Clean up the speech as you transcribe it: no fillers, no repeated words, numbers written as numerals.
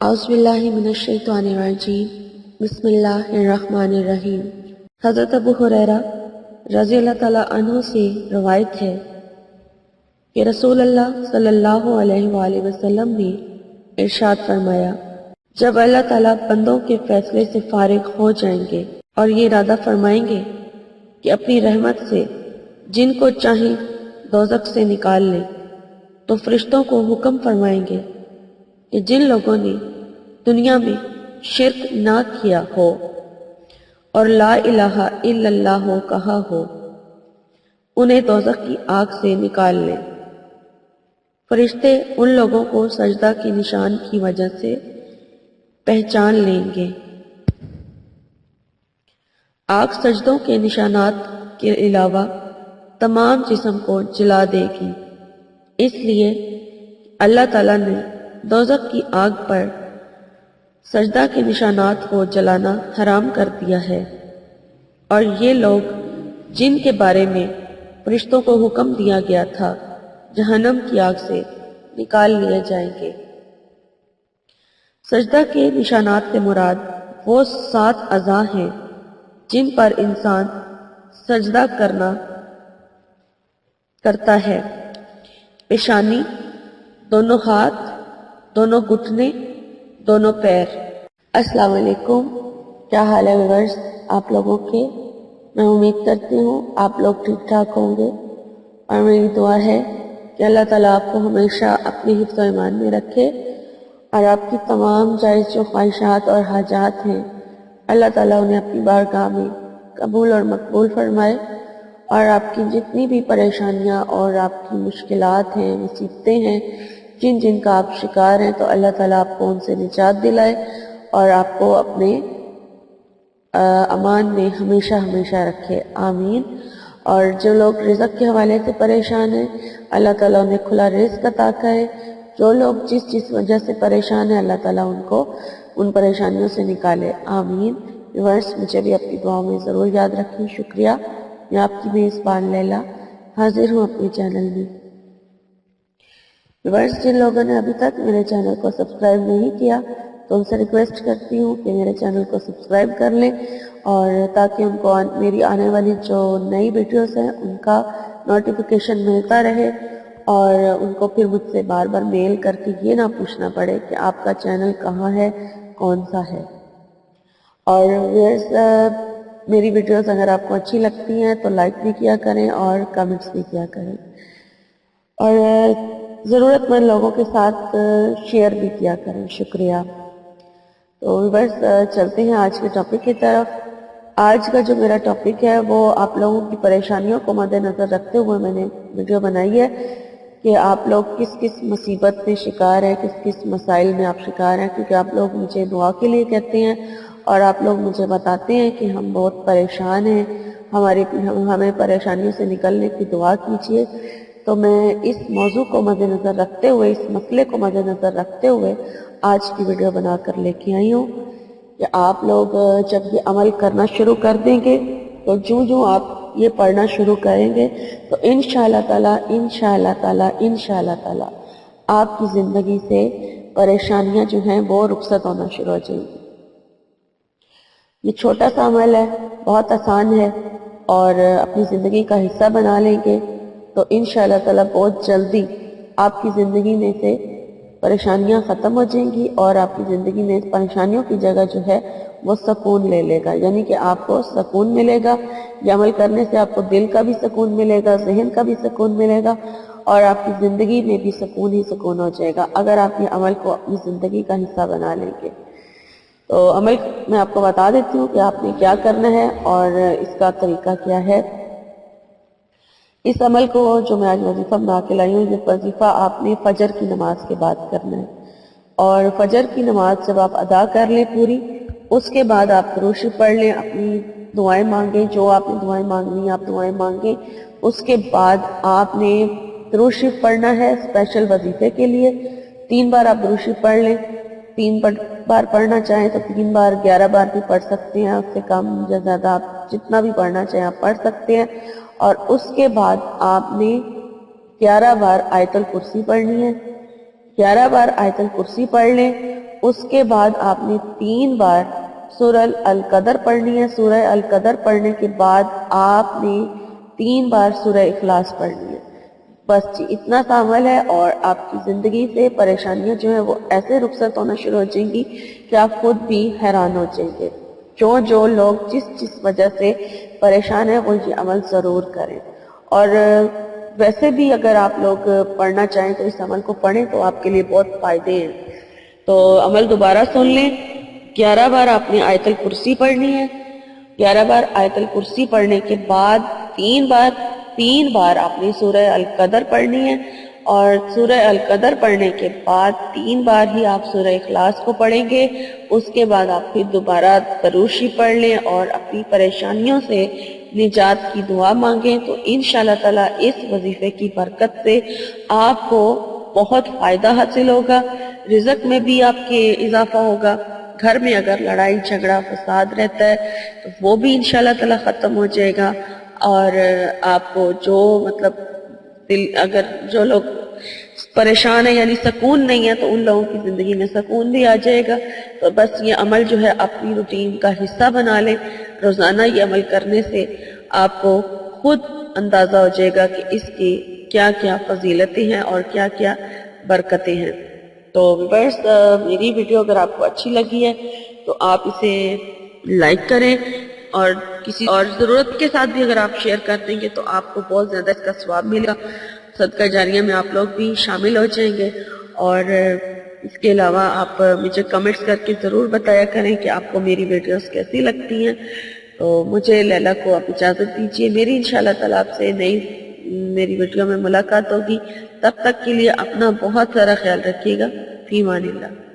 اعوذ باللہ من الشیطان الرجیم بسم اللہ الرحمن الرحیم۔ حضرت ابو ہریرہ رضی اللہ تعالیٰ عنہ سے روایت ہے کہ رسول اللہ صلی اللہ علیہ وآلہ وسلم نے ارشاد فرمایا، جب اللہ تعالیٰ بندوں کے فیصلے سے فارغ ہو جائیں گے اور یہ ارادہ فرمائیں گے کہ اپنی رحمت سے جن کو چاہیں دوزخ سے نکال لیں، تو فرشتوں کو حکم فرمائیں گے کہ جن لوگوں نے دنیا میں شرک نہ کیا ہو اور لا الہ الا اللہ کہا ہو، انہیں دوزخ کی آگ سے نکال لیں۔ فرشتے ان لوگوں کو سجدہ کے نشان کی وجہ سے پہچان لیں گے۔ آگ سجدوں کے نشانات کے علاوہ تمام جسم کو جلا دے گی، اس لیے اللہ تعالیٰ نے دوزخ کی آگ پر سجدہ کے نشانات کو جلانا حرام کر دیا ہے، اور یہ لوگ جن کے بارے میں فرشتوں کو حکم دیا گیا تھا جہنم کی آگ سے نکال لیے جائیں گے۔ سجدہ کے نشانات سے مراد وہ 7 اعضاء ہیں جن پر انسان سجدہ کرتا ہے: پیشانی، دونوں ہاتھ، دونوں گھٹنے، دونوں پیر۔ السلام علیکم، کیا حال ہے ویورز آپ لوگوں کے؟ میں امید کرتی ہوں آپ لوگ ٹھیک ٹھاک ہوں گے، اور میری دعا ہے کہ اللہ تعالیٰ آپ کو ہمیشہ اپنے حفظ و ایمان میں رکھے، اور آپ کی تمام جائز جو خواہشات اور حاجات ہیں اللہ تعالیٰ انہیں اپنی بارگاہ میں قبول اور مقبول فرمائے، اور آپ کی جتنی بھی پریشانیاں اور آپ کی مشکلات ہیں، مصیبتیں ہیں، جن کا آپ شکار ہیں، تو اللہ تعالیٰ آپ کو ان سے نجات دلائے اور آپ کو اپنے امان میں ہمیشہ ہمیشہ رکھے، آمین۔ اور جو لوگ رزق کے حوالے سے پریشان ہیں اللہ تعالیٰ انہیں کھلا رزق عطا کرے، جو لوگ جس وجہ سے پریشان ہیں اللہ تعالیٰ ان کو ان پریشانیوں سے نکالے، آمین۔ ویورز مجھے بھی اپنی دعاؤں میں ضرور یاد رکھیں، شکریہ۔ میں آپ کی میزبان لیلا حاضر ہوں اپنے چینل میں۔ ویورز جن لوگوں نے ابھی تک میرے چینل کو سبسکرائب نہیں کیا تو ان سے ریکویسٹ کرتی ہوں کہ میرے چینل کو سبسکرائب کر لیں، اور تاکہ ان کو میری آنے والی جو نئی ویڈیوز ہیں ان کا نوٹیفیکیشن ملتا رہے، اور ان کو پھر مجھ سے بار بار میل کر کے یہ نہ پوچھنا پڑے کہ آپ کا چینل کہاں ہے، کون سا ہے۔ اور ویورز میری ویڈیوز اگر آپ کو اچھی لگتی ہیں تو لائک بھی کیا کریں اور کمنٹس بھی کیا کریں، اور ضرورت مند لوگوں کے ساتھ شیئر بھی کیا کریں، شکریہ۔ تو ویورز چلتے ہیں آج کے ٹاپک کی طرف۔ آج کا جو میرا ٹاپک ہے وہ آپ لوگوں کی پریشانیوں کو مد نظر رکھتے ہوئے میں نے ویڈیو بنائی ہے کہ آپ لوگ کس مصیبت میں شکار ہیں، کس مسائل میں آپ شکار ہیں، کیونکہ آپ لوگ مجھے دعا کے لیے کہتے ہیں اور آپ لوگ مجھے بتاتے ہیں کہ ہم بہت پریشان ہیں، ہمیں پریشانیوں سے نکلنے کی دعا کیجیے۔ تو میں اس موضوع کو مد نظر رکھتے ہوئے، اس مسئلے کو مد نظر رکھتے ہوئے آج کی ویڈیو بنا کر لے کے آئی ہوں کہ آپ لوگ جب یہ عمل کرنا شروع کر دیں گے تو جو آپ یہ پڑھنا شروع کریں گے تو انشاءاللہ تعالیٰ آپ کی زندگی سے پریشانیاں جو ہیں وہ رخصت ہونا شروع ہو جائیں گی۔ یہ چھوٹا سا عمل ہے، بہت آسان ہے، اور اپنی زندگی کا حصہ بنا لیں گے تو انشاءاللہ تعالیٰ بہت جلدی آپ کی زندگی میں سے پریشانیاں ختم ہو جائیں گی، اور آپ کی زندگی میں پریشانیوں کی جگہ جو ہے وہ سکون لے لے گا، یعنی کہ آپ کو سکون ملے گا۔ یہ عمل کرنے سے آپ کو دل کا بھی سکون ملے گا، ذہن کا بھی سکون ملے گا، اور آپ کی زندگی میں بھی سکون ہی سکون ہو جائے گا اگر آپ یہ عمل کو اپنی زندگی کا حصہ بنا لیں گے۔ تو عمل میں آپ کو بتا دیتی ہوں کہ آپ نے کیا کرنا ہے اور اس کا طریقہ کیا ہے۔ اس عمل کو جو میں آج وظیفہ بنا کے لائی ہوں، یہ وظیفہ آپ نے فجر کی نماز کے بعد کرنا ہے، اور فجر کی نماز جب آپ ادا کر لیں پوری، اس کے بعد آپ درود شریف پڑھ لیں، اپنی دعائیں مانگیں، جو آپ نے دعائیں مانگنی ہیں آپ دعائیں مانگیں۔ اس کے بعد آپ نے درود شریف پڑھنا ہے اسپیشل وظیفے کے لیے۔ 3 بار آپ درود شریف پڑھ لیں، 3 بار پڑھنا چاہیں تو 3 بار، 11 بار بھی پڑھ سکتے ہیں، اس سے کم یا زیادہ آپ جتنا بھی پڑھنا چاہیں آپ پڑھ سکتے ہیں۔ اور اس کے بعد آپ نے 11 بار آیت الکرسی پڑھنی ہے، 11 بار آیت الکرسی پڑھ لیں۔ اس کے بعد آپ نے 3 بار سورہ القدر پڑھنی ہے. سورہ القدر پڑھنے کے بعد آپ نے 3 بار سورہ اخلاص پڑھنی ہے. بس جی اتنا سا عمل ہے اور آپ کی زندگی سے پریشانیاں جو ہیں وہ ایسے رخصت ہونا شروع ہو جائیں گی کہ آپ خود بھی حیران ہو جائیں گے. جو لوگ جس وجہ سے پریشان ہیں وہ یہ عمل ضرور کریں. اور ویسے بھی اگر آپ لوگ پڑھنا چاہیں تو اس عمل کو پڑھیں تو آپ کے لیے بہت فائدے ہیں. تو عمل دوبارہ سن لیں. 11 بار آپ نے آیت الکرسی پڑھنی ہے. 11 بار آیت الکرسی پڑھنے کے بعد 3 بار آپ نے سورہ القدر پڑھنی ہے. اور سورہ القدر پڑھنے کے بعد 3 بار ہی آپ سورہ اخلاص کو پڑھیں گے. اس کے بعد آپ پھر دوبارہ دروشی پڑھ لیں اور اپنی پریشانیوں سے نجات کی دعا مانگیں. تو انشاءاللہ تعالی اس وظیفے کی برکت سے آپ کو بہت فائدہ حاصل ہوگا. رزق میں بھی آپ کے اضافہ ہوگا. گھر میں اگر لڑائی جھگڑا فساد رہتا ہے تو وہ بھی انشاءاللہ تعالی ختم ہو جائے گا. اور آپ کو جو اگر جو لوگ پریشان ہیں یعنی سکون نہیں ہے تو ان لوگوں کی زندگی میں سکون بھی آ جائے گا. تو بس یہ عمل جو ہے اپنی روٹین کا حصہ بنا لیں. روزانہ یہ عمل کرنے سے آپ کو خود اندازہ ہو جائے گا کہ اس کی کیا کیا فضیلتیں ہیں اور کیا کیا برکتیں ہیں. تو ویورز میری ویڈیو اگر آپ کو اچھی لگی ہے تو آپ اسے لائک کریں اور کسی اور ضرورت کے ساتھ بھی اگر آپ شیئر کر دیں گے تو آپ کو بہت زیادہ اس کا ثواب ملے گا. صدقہ جاریہ میں آپ لوگ بھی شامل ہو جائیں گے. اور اس کے علاوہ آپ مجھے کمنٹس کر کے ضرور بتایا کریں کہ آپ کو میری ویڈیوز کیسی لگتی ہیں. تو مجھے لیلا کو آپ اجازت دیجیے. میری انشاءاللہ تعالیٰ آپ سے میری ویڈیو میں ملاقات ہوگی. تب تک کے لیے اپنا بہت سارا خیال رکھیے گا. فی امان اللہ.